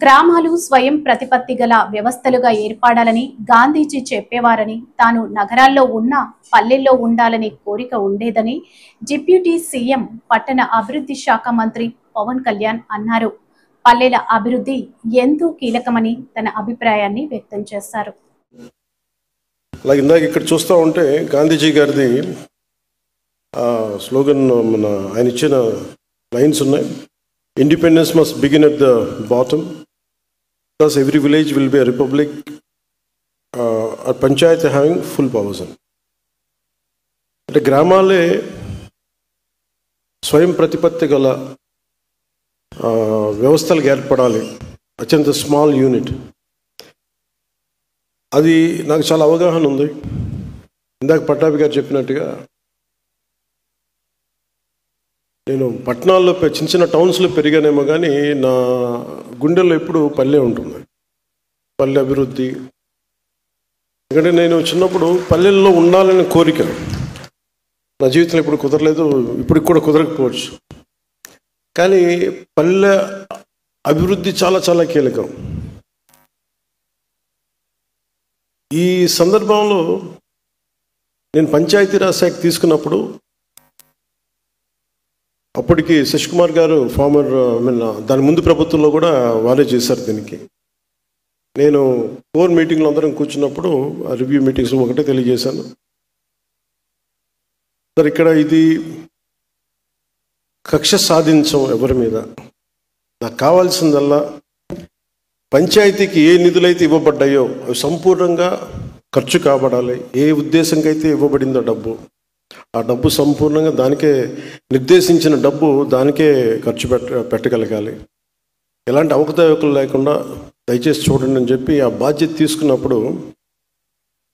గ్రామాలు స్వయం ప్రతిపత్తి గల వ్యవస్థలుగా ఏర్పడాలని గాంధీజీ చెప్పేవారని, తాను నగరాల్లో ఉన్న పల్లెల్లో ఉండాలని కోరిక ఉండేదని డిప్యూటీ సీఎం పట్టణ అభివృద్ధి శాఖ మంత్రి పవన్ కళ్యాణ్ అన్నారు. పల్లెల అభివృద్ధి ఎంతో కీలకమని తన అభిప్రాయాన్ని వ్యక్తం చేశారు. అలాగే ఇందాక ఇక్కడ చూస్తూ ఉంటే గాంధీజీ గారిది స్లోగన్ ఆయన ఇచ్చిన లైన్స్ ఉన్నాయి. Independence must begin at the bottom, because every village will be a republic, Panchayat having full powers అని. అంటే గ్రామాలే స్వయం ప్రతిపత్తి గల వ్యవస్థలకు ఏర్పడాలి, అత్యంత స్మాల్ యూనిట్. అది నాకు చాలా అవగాహన ఉంది. ఇందాక పట్టాభి గారు చెప్పినట్టుగా నేను పట్టణాల్లో చిన్న చిన్న టౌన్స్లో పెరిగానేమో కానీ నా గుండెల్లో ఎప్పుడు పల్లె ఉంటుంది, పల్లె అభివృద్ధి. ఎందుకంటే నేను చిన్నప్పుడు పల్లెల్లో ఉండాలనే కోరిక నా జీవితంలో ఇప్పుడు కుదరలేదు, ఇప్పుడు కూడా కుదరకపోవచ్చు. కానీ పల్లె అభివృద్ధి చాలా చాలా కీలకం. ఈ సందర్భంలో నేను పంచాయతీరాజ్ శాఖ తీసుకున్నప్పుడు అప్పటికి శశికుమార్ గారు ఫార్మర్ దాని ముందు ప్రభుత్వంలో కూడా వారే చేశారు. దీనికి నేను 4 మీటింగ్లు అందరం కూర్చున్నప్పుడు రివ్యూ మీటింగ్స్ ఒకటే తెలియజేశాను, సార్ ఇక్కడ ఇది కక్ష సాధించం ఎవరి మీద, నాకు కావాల్సిందల్లా పంచాయతీకి ఏ నిధులైతే ఇవ్వబడ్డాయో అవి సంపూర్ణంగా ఖర్చు కాబడాలి. ఏ ఉద్దేశంకైతే ఇవ్వబడిందో డబ్బు, ఆ డబ్బు సంపూర్ణంగా దానికే నిర్దేశించిన డబ్బు దానికే ఖర్చు పెట్టగలగాలి. ఎలాంటి అవకతవకలు లేకుండా దయచేసి చూడండి అని చెప్పి ఆ బాధ్యత తీసుకున్నప్పుడు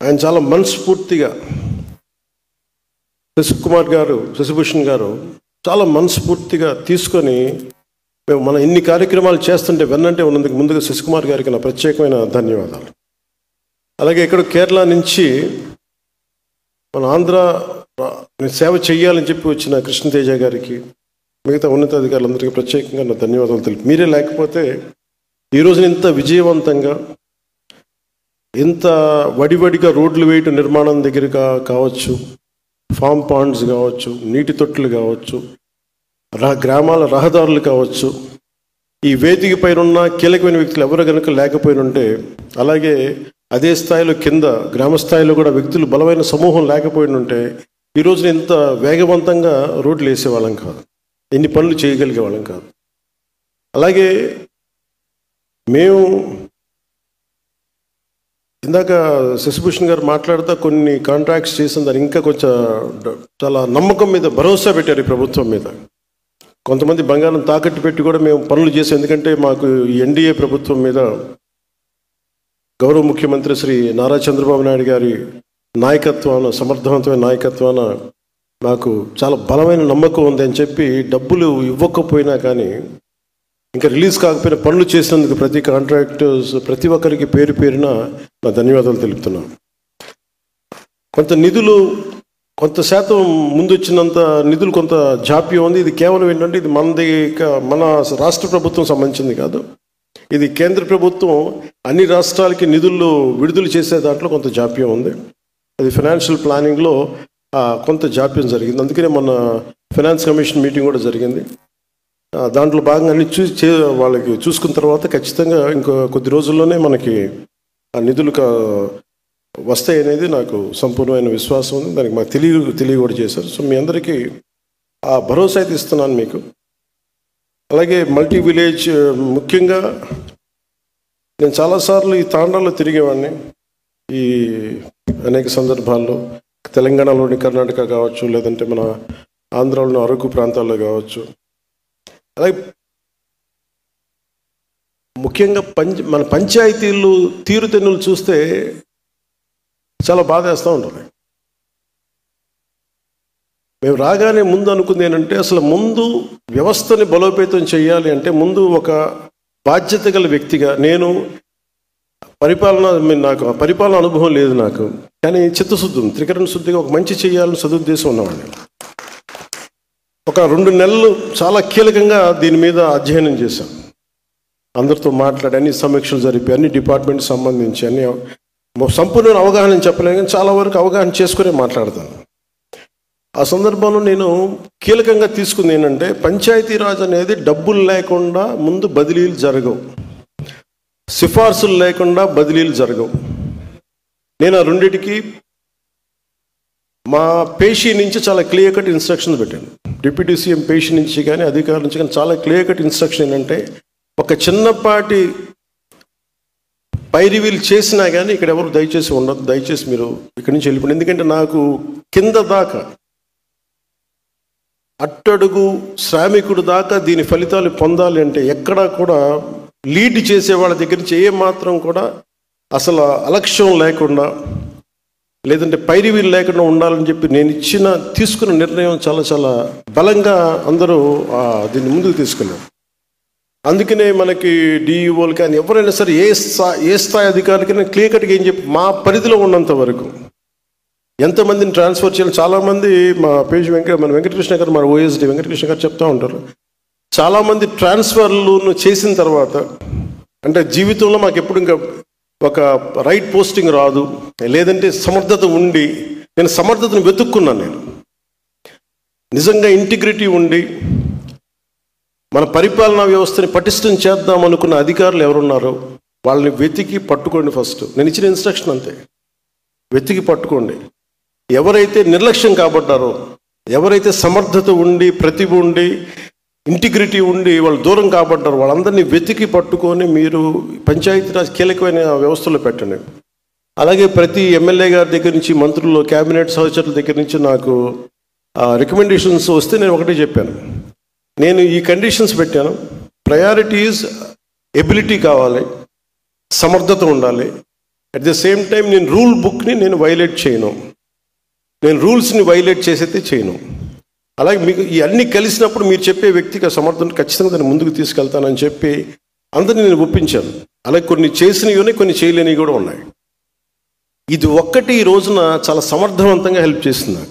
ఆయన చాలా మనస్ఫూర్తిగా, శశిభూషణ్ గారు చాలా మనస్ఫూర్తిగా తీసుకొని మేము మన ఇన్ని కార్యక్రమాలు చేస్తుంటే వెన్నంటే ఉన్నందుకు ముందుగా శశికుమార్ గారికి నా ప్రత్యేకమైన ధన్యవాదాలు. అలాగే ఇక్కడ కేరళ నుంచి మన ఆంధ్ర సేవ చేయాలని చెప్పి వచ్చిన కృష్ణతేజ గారికి, మిగతా ఉన్నతాధికారులందరికీ ప్రత్యేకంగా నా ధన్యవాదాలు తెలుపు. మీరే లేకపోతే ఈరోజున ఇంత విజయవంతంగా, ఇంత వడివడిగా రోడ్లు వేయటం నిర్మాణం దగ్గర కావచ్చు, ఫామ్ పాండ్స్ కావచ్చు, నీటి తొట్టులు కావచ్చు, గ్రామాల రహదారులు కావచ్చు, ఈ వేదిక పైన ఉన్న కీలకమైన వ్యక్తులు ఎవరు కనుక లేకపోయినుంటే, అలాగే అదే స్థాయిలో కింద గ్రామ స్థాయిలో కూడా వ్యక్తులు బలమైన సమూహం లేకపోయినుంటే ఈ రోజున ఇంత వేగవంతంగా రోడ్లు వేసేవాళ్ళం కాదు, ఎన్ని పనులు చేయగలిగే వాళ్ళం కాదు. అలాగే మేము ఇందాక శశిభూషణ్ గారు మాట్లాడుతూ కొన్ని కాంట్రాక్ట్స్ చేసిన దాన్ని ఇంకా కొంచెం చాలా నమ్మకం మీద భరోసా పెట్టారు ఈ ప్రభుత్వం మీద. కొంతమంది బంగారం తాకట్టు పెట్టి కూడా మేము పనులు చేసాం. ఎందుకంటే మాకు ఈ ఎన్డీఏ ప్రభుత్వం మీద గౌరవ ముఖ్యమంత్రి శ్రీ నారా చంద్రబాబు నాయుడు గారి నాయకత్వాన, సమర్థవంతమైన నాయకత్వాన నాకు చాలా బలమైన నమ్మకం ఉంది అని చెప్పి డబ్బులు ఇవ్వకపోయినా కానీ, ఇంకా రిలీజ్ కాకపోయినా పనులు చేసినందుకు ప్రతి కాంట్రాక్టర్స్ ప్రతి ఒక్కరికి పేరు పేరున నా ధన్యవాదాలు తెలుపుతున్నాను. కొంత నిధులు కొంత శాతం ముందు వచ్చినంత నిధులు కొంత జాప్యం ఉంది. ఇది కేవలం ఏంటంటే ఇది మన రాష్ట్ర ప్రభుత్వం సంబంధించింది కాదు, ఇది కేంద్ర ప్రభుత్వం అన్ని రాష్ట్రాలకి నిధులు విడుదల చేసే దాంట్లో కొంత జాప్యం ఉంది. అది ఫైనాన్షియల్ ప్లానింగ్లో కొంత జాప్యం జరిగింది. అందుకనే మన ఫైనాన్స్ కమిషన్ మీటింగ్ కూడా జరిగింది. దాంట్లో భాగంగా అన్ని వాళ్ళకి చూసుకున్న తర్వాత ఖచ్చితంగా ఇంకో కొద్ది రోజుల్లోనే మనకి ఆ నిధులు వస్తాయి అనేది నాకు సంపూర్ణమైన విశ్వాసం ఉంది. దానికి మాకు తెలియ కూడా చేశారు. సో మీ అందరికీ ఆ భరోసా అయితే ఇస్తున్నాను మీకు. అలాగే మల్టీ విలేజ్, ముఖ్యంగా నేను చాలాసార్లు ఈ తాండాల్లో తిరిగేవాడిని ఈ అనేక సందర్భాల్లో, తెలంగాణలోని కర్ణాటక కావచ్చు, లేదంటే మన ఆంధ్రాలోని అరకు ప్రాంతాల్లో కావచ్చు. అలాగే ముఖ్యంగా మన పంచాయతీలు తీరుతెన్నులు చూస్తే చాలా బాధేస్తూ ఉంటుంది. మేము రాగానే ముందు అనుకుంది ఏంటంటే, అసలు ముందు వ్యవస్థని బలోపేతం చేయాలి అంటే ముందు ఒక బాధ్యత గల వ్యక్తిగా, నేను నాకు పరిపాలన అనుభవం లేదు నాకు, కానీ చిత్తశుద్ధి ఉంది, త్రికరణ శుద్ధిగా ఒక మంచి చేయాలని సదుద్దేశం ఉన్నవాడిని. ఒక 2 నెలలు చాలా కీలకంగా దీని మీద అధ్యయనం చేశాం. అందరితో మాట్లాడి అన్ని సమీక్షలు జరిపి అన్ని డిపార్ట్మెంట్కి సంబంధించి అన్ని సంపూర్ణ అవగాహన చెప్పలేను, కానీ చాలా వరకు అవగాహన చేసుకునే మాట్లాడతాను. ఆ సందర్భంలో నేను కీలకంగా తీసుకుంది ఏంటంటే, పంచాయతీరాజ్ అనేది డబ్బులు లేకుండా ముందు బదిలీలు జరగవు, సిఫార్సులు లేకుండా బదిలీలు జరగవు. నేను ఆ రెండిటికి మా పేషీ నుంచి చాలా క్లియర్ కట్ ఇన్స్ట్రక్షన్స్ పెట్టాను. డిప్యూటీ సీఎం పేషీ నుంచి కానీ అధికారుల నుంచి కానీ చాలా క్లియర్ కట్ ఇన్స్ట్రక్షన్ ఏంటంటే, ఒక చిన్నపాటి పై రివీల్ చేసినా కానీ ఇక్కడ ఎవరు దయచేసి ఉండదు, దయచేసి మీరు ఇక్కడి నుంచి వెళ్ళిపోండి. ఎందుకంటే నాకు కింద దాకా అట్టడుగు శ్రామికుడు దాకా దీని ఫలితాలు పొందాలి అంటే ఎక్కడా కూడా లీడ్ చేసే వాళ్ళ దగ్గర నుంచి ఏ మాత్రం కూడా అసలు అలక్ష్యం లేకుండా, లేదంటే పైరివీలు లేకుండా ఉండాలని చెప్పి నేను తీసుకున్న నిర్ణయం చాలా చాలా బలంగా అందరూ దీన్ని ముందుకు తీసుకెళ్ళారు. అందుకనే మనకి డిఈఓలు కానీ ఎవరైనా సరే ఏ స్థాయి అధికారులకైనా క్లియర్ కట్గా ఏం చెప్పి మా పరిధిలో ఉన్నంత వరకు ఎంతమందిని ట్రాన్స్ఫర్ చేయాలి. చాలామంది మా పేజ్ మన వెంకటకృష్ణ గారు, మన ఓఎస్డి వెంకటకృష్ణ గారు చెప్తూ ఉంటారు, చాలామంది ట్రాన్స్ఫర్లు చేసిన తర్వాత అంటే జీవితంలో మాకు ఎప్పుడు ఇంకా ఒక రైట్ పోస్టింగ్ రాదు, లేదంటే సమర్థత ఉండి, నేను సమర్థతను వెతుక్కున్నాను. నేను నిజంగా ఇంటిగ్రిటీ ఉండి మన పరిపాలనా వ్యవస్థని పటిష్టం చేద్దాం అనుకున్న అధికారులు ఎవరున్నారో వాళ్ళని వెతికి పట్టుకోండి. ఫస్ట్ నేను ఇచ్చిన ఇన్స్ట్రక్షన్ అంతే, వెతికి పట్టుకోండి. ఎవరైతే నిర్లక్ష్యం కాబట్టారో, ఎవరైతే సమర్థత ఉండి, ప్రతిభ ఉండి, ఇంటిగ్రిటీ ఉండి వాళ్ళు దూరం కాబట్టారో వాళ్ళందరినీ వెతికి పట్టుకొని మీరు పంచాయతీరాజ్ కీలకమైన వ్యవస్థలో పెట్టండి. అలాగే ప్రతి ఎమ్మెల్యే గారి దగ్గర నుంచి, మంత్రులు, క్యాబినెట్ సహచరుల దగ్గర నుంచి నాకు రికమెండేషన్స్ వస్తే నేను ఒకటే చెప్పాను, నేను ఈ కండిషన్స్ పెట్టాను. ప్రయారిటీస్ ఎబిలిటీ కావాలి, సమర్థత ఉండాలి. అట్ ద సేమ్ టైం నేను రూల్ బుక్ని నేను వైలేట్ చేయను, నేను రూల్స్ని వైలేట్ చేసైతే చేయను. అలాగే మీకు ఈ అన్నీ కలిసినప్పుడు మీరు చెప్పే వ్యక్తికి ఆ సమర్థన ఖచ్చితంగా దాన్ని ముందుకు తీసుకెళ్తానని చెప్పి అందరినీ నేను ఒప్పించాను. అలాగే కొన్ని చేసినవి ఉన్నాయి, కొన్ని చేయలేనివి కూడా ఉన్నాయి. ఇది ఒక్కటి ఈ రోజున చాలా సమర్థవంతంగా హెల్ప్ చేస్తుంది.